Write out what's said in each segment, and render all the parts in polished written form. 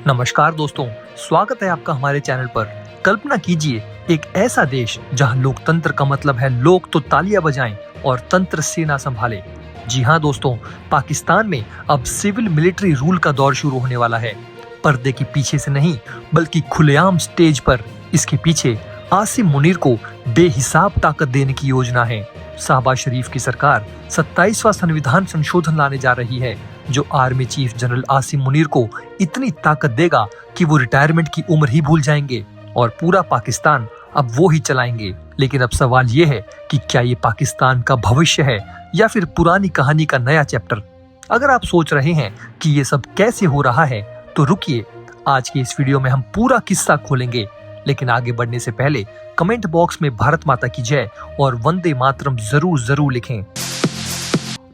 नमस्कार दोस्तों, स्वागत है आपका हमारे चैनल पर। कल्पना कीजिए एक ऐसा देश जहां लोकतंत्र का मतलब है लोग तो तालियां बजाएं और तंत्र सेना संभाले। जी हाँ दोस्तों, पाकिस्तान में अब सिविल मिलिट्री रूल का दौर शुरू होने वाला है। पर्दे के पीछे से नहीं बल्कि खुलेआम स्टेज पर। इसके पीछे आसिम मुनीर को बेहिसाब ताकत देने की योजना है। शहबाज शरीफ की सरकार 27वां संविधान संशोधन लाने जा रही है जो army chief general Asim Munir को इतनी ताकत देगा कि वो रिटायरमेंट की उम्र ही भूल जाएंगे और पूरा पाकिस्तान अब वो ही चलाएंगे। लेकिन अब सवाल ये है कि क्या ये पाकिस्तान का भविष्य है या फिर पुरानी कहानी का नया चैप्टर। अगर आप सोच रहे हैं कि ये सब कैसे हो रहा है तो रुकिए, आज के इस वीडियो में हम पूरा किस्सा खोलेंगे। लेकिन आगे बढ़ने से पहले कमेंट बॉक्स में भारत माता की जय और वंदे मातरम जरूर लिखें।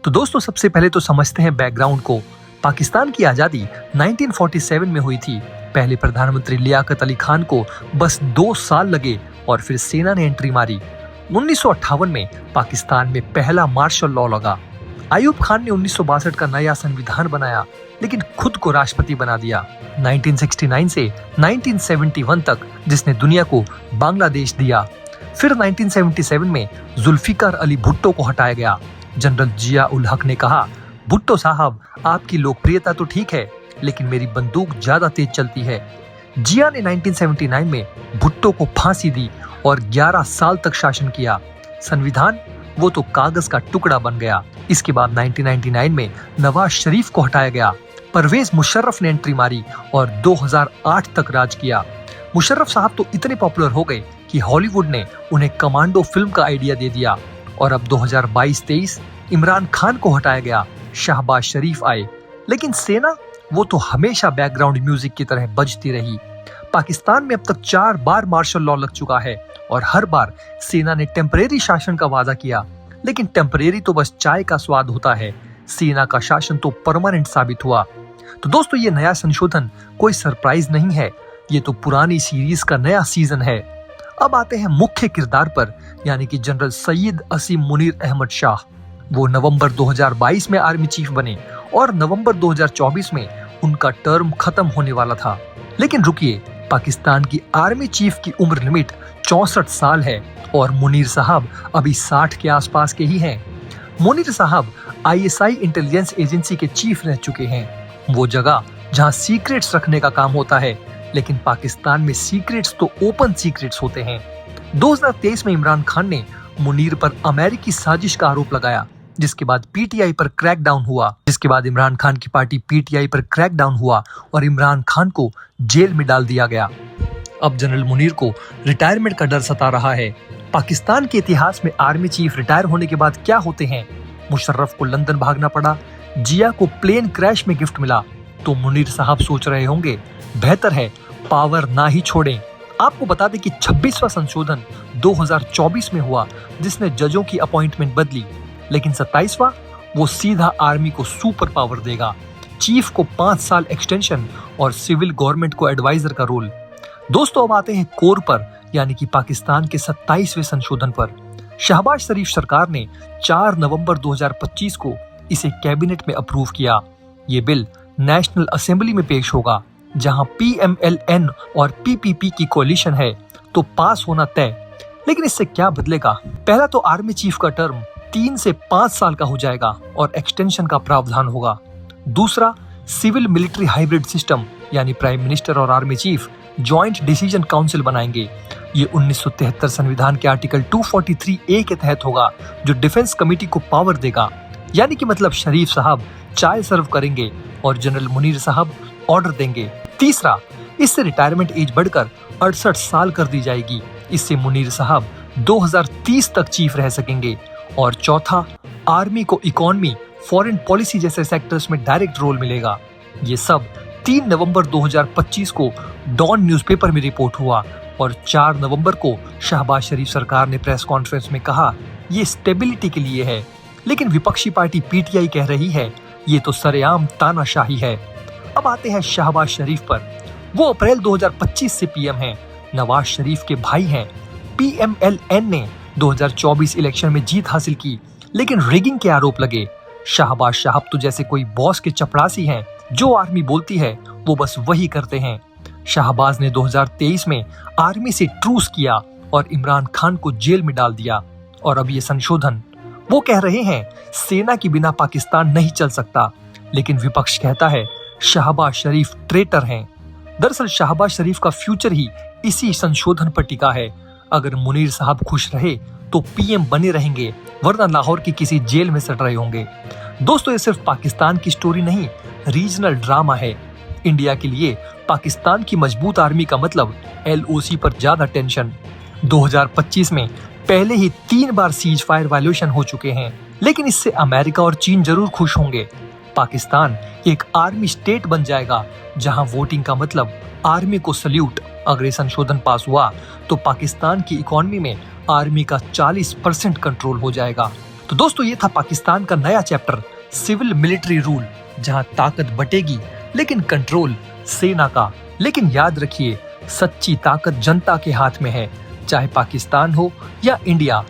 तो दोस्तों, सबसे पहले तो समझते हैं बैकग्राउंड को। पाकिस्तान की आजादी 1947 में हुई थी। पहले प्रधानमंत्री लियाकत अली खान को बस 2 साल लगे और फिर सेना ने एंट्री मारी। 1958 में पाकिस्तान में पहला मार्शल लॉ लगा। आयूब खान ने 1962 का नया संविधान बनाया लेकिन खुद को राष्ट्रपति बना दिया। 1969 से 1971 तक जिसने दुनिया को बांग्लादेश दिया। फिर 1977 में जुल्फिकार अली भुट्टो को हटाया गया। जनरल जिया उल हक ने कहा, भुट्टो साहब आपकी लोकप्रियता तो ठीक है लेकिन मेरी बंदूक ज्यादा तेज चलती है। जिया ने 1979 में भुट्टो को फांसी दी और 11 साल तक शासन किया। संविधान वो तो कागज का टुकड़ा बन गया। इसके बाद 1999 में नवाज शरीफ को हटाया गया। परवेज मुशर्रफ ने एंट्री मारी और 2008 तक राज किया। मुशर्रफ साहब तो इतने पॉपुलर हो गए कि हॉलीवुड ने उन्हें कमांडो फिल्म का आइडिया दे दिया। और अब 2022-23 इमरान खान को हटाया गया, शहबाज शरीफ आए। लेकिन सेना वो तो हमेशा बैकग्राउंड म्यूजिक की तरह बजती रही। पाकिस्तान में अब तक 4 बार मार्शल लॉ लग चुका है और हर बार सेना ने टेम्परेरी शासन का वादा किया। लेकिन टेम्परेरी तो बस चाय का स्वाद होता है, सेना का शासन तो परमानेंट साबित हुआ। तो दोस्तों, ये नया संशोधन कोई सरप्राइज नहीं है, ये तो पुरानी सीरीज का नया सीजन है। अब आते हैं मुख्य किरदार पर, यानी कि जनरल सैयद असीम मुनीर अहमद शाह। वो नवंबर 2022 में आर्मी चीफ बने और नवंबर 2024 में उनका टर्म खत्म होने वाला था। लेकिन रुकिए, पाकिस्तान की आर्मी चीफ की उम्र लिमिट 64 साल है और मुनीर साहब अभी 60 के आसपास के ही हैं। मुनीर साहब ISI इंटेलिजेंस एजेंसी के चीफ रह चुके हैं, वो जगह जहां सीक्रेट्स रखने का काम होता है। लेकिन पाकिस्तान में सीक्रेट्स तो ओपन सीक्रेट्स होते हैं। 2023 में इमरान खान ने मुनीर पर अमेरिकी साजिश का आरोप लगाया, जिसके बाद PTI पर क्रैकडाउन हुआ। जिसके बाद इमरान खान की पार्टी PTI पर क्रैकडाउन हुआ और इमरान खान को जेल में डाल दिया गया। अब जनरल मुनीर को रिटायरमेंट का डर सता रहा है। पाकिस्तान के इतिहास में आर्मी चीफ रिटायर होने के बाद क्या होते हैं? मुशर्रफ को लंदन भागना पड़ा, जिया को प्लेन क्रैश में गिफ्ट मिला। तो मुनीर साहब सोच रहे होंगे बेहतर है पावर ना ही छोड़ें। आपको बता दें कि 26वां संशोधन 2024 में हुआ जिसने जजों की अपॉइंटमेंट बदली। लेकिन 27वां वो सीधा आर्मी को सुपर पावर देगा, चीफ को 5 साल एक्सटेंशन और सिविल गवर्नमेंट को एडवाइजर का रोल। दोस्तों, अब आते हैं कोर पर, यानी कि पाकिस्तान के 27वें संशोधन पर। शहबाज शरीफ सरकार ने 4 नवंबर 2025 को इसे कैबिनेट में अप्रूव किया। ये बिल नेशनल असेंबली में पेश होगा, जहां PMLN और PPP की कोalition है, तो पास होना तय। लेकिन इससे क्या बदलेगा? पहला तो आर्मी चीफ का टर्म 3 से 5 साल का हो जाएगा और एक्सटेंशन का प्रावधान होगा। दूसरा, सिविल मिलिट्री हाइब्रिड सिस्टम, यानी प्राइम मिनिस्टर और army chief joint decision council बनाएंगे। ये 1973 संविधान के आर्टिकल 243A के तहत होगा, जो डिफेंस कमेटी को पावर देगा। यानी कि मतलब शरीफ साहब चाय सर्व करेंगे और जनरल मुनीर साहब ऑर्डर देंगे। तीसरा, इससे रिटायरमेंट एज बढ़कर 68 साल कर दी जाएगी। इससे मुनीर साहब 2030 तक चीफ रह सकेंगे। और चौथा, आर्मी को इकोनॉमी, फॉरेन पॉलिसी जैसे सेक्टर्स में डायरेक्ट रोल मिलेगा। ये सब 3 नवंबर 2025 को डॉन न्यूज़पेपर में रिपोर्ट हुआ और 4 नवंबर को शहबाज शरीफ सरकार ने प्रेस कॉन्फ्रेंस में कहा ये स्टेबिलिटी के लिए है। लेकिन विपक्षी पार्टी PTI कह रही है ये तो सरेआम तानाशाही है। अब आते हैं शहबाज शरीफ पर। वो अप्रैल 2025 से PM हैं, नवाज शरीफ के भाई हैं। PMLN ने 2024 इलेक्शन में जीत हासिल की, लेकिन रिगिंग के आरोप लगे। शहबाज साहब तो जैसे कोई बॉस के चपरासी हैं, जो आर्मी बोलती है वो बस वही करते हैं। शाहबाज ने 2023 में आर्मी से ट्रूस किया और इमरान खान को जेल में डाल दिया। और अब ये संशोधन, वो कह रहे हैं सेना के बिना पाकिस्तान नहीं चल सकता, लेकिन विपक्ष कहता है शाहबाज शरीफ ट्रेटर हैं। दरअसल शाहबाज शरीफ का फ्यूचर ही इसी संशोधन पर टिका है। अगर मुनीर साहब खुश रहे तो पीएम बने रहेंगे, वरना लाहौर की किसी जेल में सड़ रहे होंगे। दोस्तों, ये सिर्फ पाकिस्तान की स्टोरी नहीं, रीजनल ड्रामा है। इंडिया के लिए पाकिस्तान की मजबूत आर्मी का मतलब LOC पर ज्यादा टेंशन। 2025 में पहले ही 3 बार सीज फायर वायलेशन हो चुके हैं, लेकिन इससे अमेरिका और चीन जरूर खुश होंगे। पाकिस्तान एक आर्मी स्टेट बन जाएगा, जहां वोटिंग का मतलब आर्मी को सल्यूट। अगर ये संशोधन पास हुआ तो पाकिस्तान की इकोनॉमी में आर्मी का 40% कंट्रोल हो जाएगा। तो दोस्तों, ये था पाकिस्तान का नया चैप्टर, सिविल मिलिट्री रूल, जहां ताकत बटेगी लेकिन कंट्रोल सेना का। लेकिन याद रखिए, सच्ची ताकत जनता के हाथ में है, चाहे पाकिस्तान हो या इंडिया।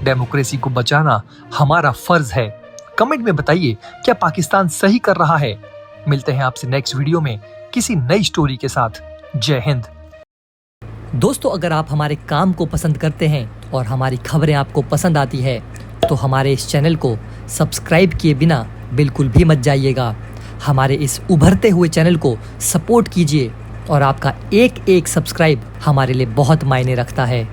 डेमोक्रेसी को बचाना हमारा फर्ज है। कमेंट में बताइए, क्या पाकिस्तान सही कर रहा है? मिलते हैं आपसे नेक्स्ट वीडियो में किसी नई स्टोरी के साथ। जय हिंद। दोस्तों, अगर आप हमारे काम को पसंद करते हैं और हमारी खबरें आपको पसंद आती है तो हमारे इस चैनल को सब्सक्राइब किए बिना बिल्कुल भी मत जाइएगा। हमारे इस उभरते हुए चैनल को सपोर्ट कीजिए और आपका एक एक सब्सक्राइब हमारे लिए बहुत मायने रखता है।